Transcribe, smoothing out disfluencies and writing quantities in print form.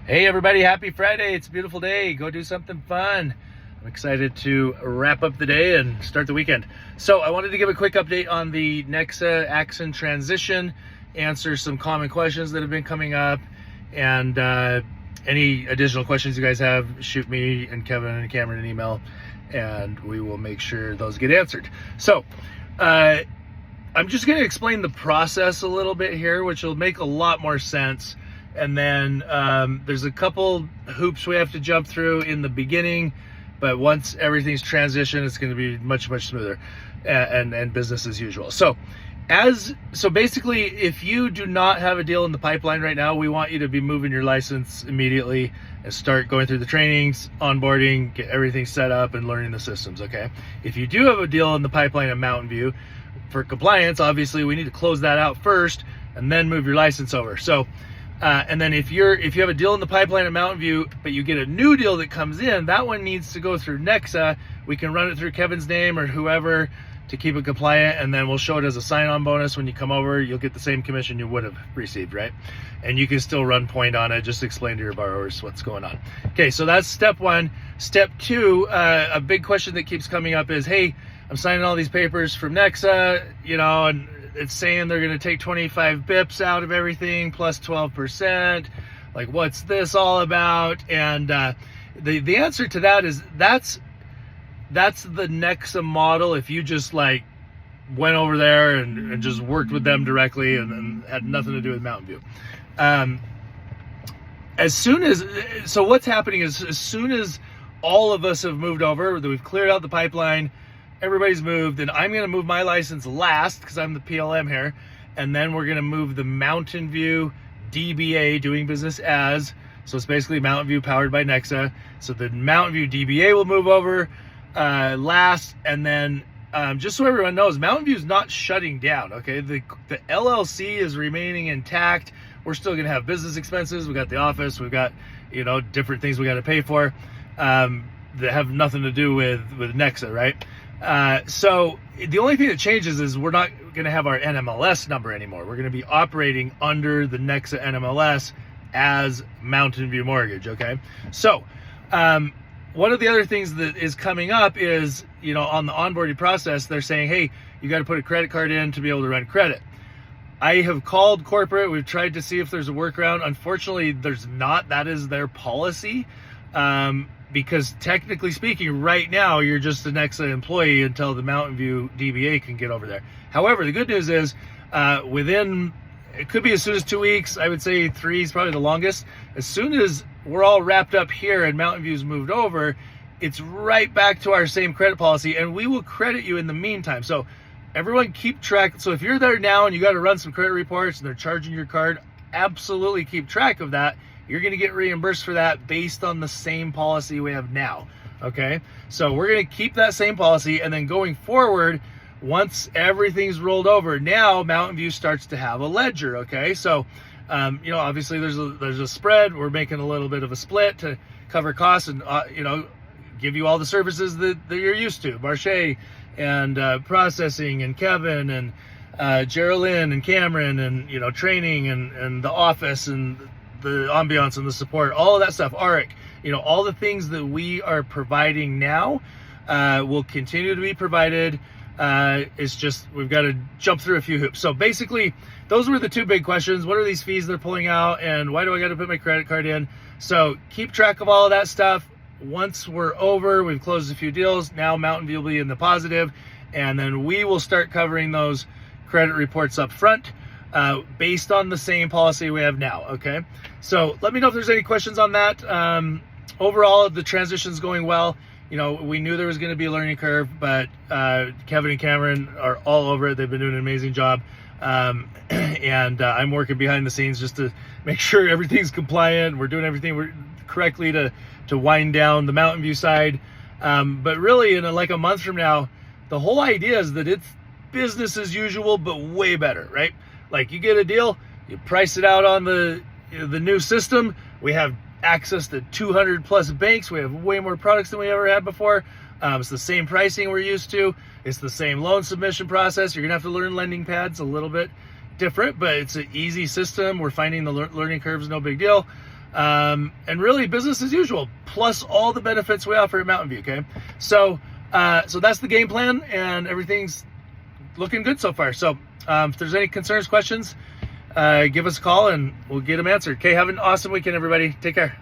Hey everybody, happy Friday. It's a beautiful day. Go do something fun. I'm excited to wrap up the day and start the weekend. So I wanted to give a quick update on the Nexa Axon transition, answer some common questions that have been coming up, and any additional questions you guys have, shoot me and Kevin and Cameron an email and we will make sure those get answered. So I'm just going to explain the process a little bit here, which will make a lot more sense. And then there's a couple hoops we have to jump through in the beginning, but once everything's transitioned, it's going to be much smoother and business as usual. So basically, if you do not have a deal in the pipeline right now, we want you to be moving your license immediately and start going through the trainings, onboarding, get everything set up and learning the systems, okay? If you do have a deal in the pipeline at Mountain View, for compliance, obviously we need to close that out first and then move your license over. So and then if you have a deal in the pipeline at Mountain View, but you get a new deal that comes in, that one needs to go through Nexa. We can run it through Kevin's name or whoever to keep it compliant, and then we'll show it as a sign-on bonus. When you come over, you'll get the same commission you would have received, right? And you can still run point on it. Just explain to your borrowers what's going on. Okay, so that's step one. Step two, a big question that keeps coming up is, hey, I'm signing all these papers from Nexa, and it's saying they're going to take 25 bips out of everything plus 12%. Like, what's this all about? And the answer to that is that's the Nexa model. If you just like went over there and just worked with them directly and had nothing to do with Mountain View. So what's happening is, as soon as all of us have moved over, that we've cleared out the pipeline, everybody's moved, and I'm going to move my license last because I'm the PLM here, and then we're going to move the Mountain View DBA, doing business as, so it's basically Mountain View powered by Nexa. So the Mountain View DBA will move over last, and then just so everyone knows, Mountain View is not shutting down, okay? The LLC is remaining intact. We're still going to have business expenses. We got the office, we've got different things we got to pay for that have nothing to do with Nexa, right? So the only thing that changes is we're not going to have our NMLS number anymore. We're going to be operating under the Nexa NMLS as Mountain View Mortgage, okay? So one of the other things that is coming up is, on the onboarding process, they're saying, hey, you got to put a credit card in to be able to run credit. I have called corporate. We've tried to see if there's a workaround. Unfortunately, there's not. That is their policy. Because technically speaking, right now, you're just an Nexa employee until the Mountain View DBA can get over there. However, the good news is it could be as soon as 2 weeks. I would say 3 is probably the longest. As soon as we're all wrapped up here and Mountain View's moved over, it's right back to our same credit policy, and we will credit you in the meantime. So everyone keep track. So if you're there now and you got to run some credit reports and they're charging your card, absolutely keep track of that. You're going to get reimbursed for that based on the same policy we have now, okay? So we're going to keep that same policy, and then going forward, once everything's rolled over, now Mountain View starts to have a ledger, okay? So, obviously there's a spread. We're making a little bit of a split to cover costs and, give you all the services that you're used to, Marche and processing and Kevin and Geraldine and Cameron and, training and the office and the ambiance and the support, all of that stuff, Arik, all the things that we are providing now will continue to be provided. It's just, we've got to jump through a few hoops. So basically, those were the two big questions. What are these fees they're pulling out, and why do I got to put my credit card in? So keep track of all of that stuff. Once we're over, we've closed a few deals. Now Mountain View will be in the positive, and then we will start covering those credit reports up front. Based on the same policy we have now, okay? So let me know if there's any questions on that. Overall, the transition's going well. We knew there was going to be a learning curve, but Kevin and Cameron are all over it. They've been doing an amazing job. And I'm working behind the scenes just to make sure everything's compliant. We're doing everything correctly to wind down the Mountain View side. But really, in like a month from now, the whole idea is that it's business as usual, but way better, right? Like, you get a deal, you price it out on the new system. We have access to 200 plus banks. We have way more products than we ever had before. It's the same pricing we're used to. It's the same loan submission process. You're gonna have to learn lending pads a little bit different, but it's an easy system. We're finding the learning curves no big deal. and really business as usual, plus all the benefits we offer at Mountain View. Okay, so that's the game plan, and everything's looking good so far. So if there's any concerns, questions, give us a call and we'll get them answered. Okay, have an awesome weekend, everybody. Take care.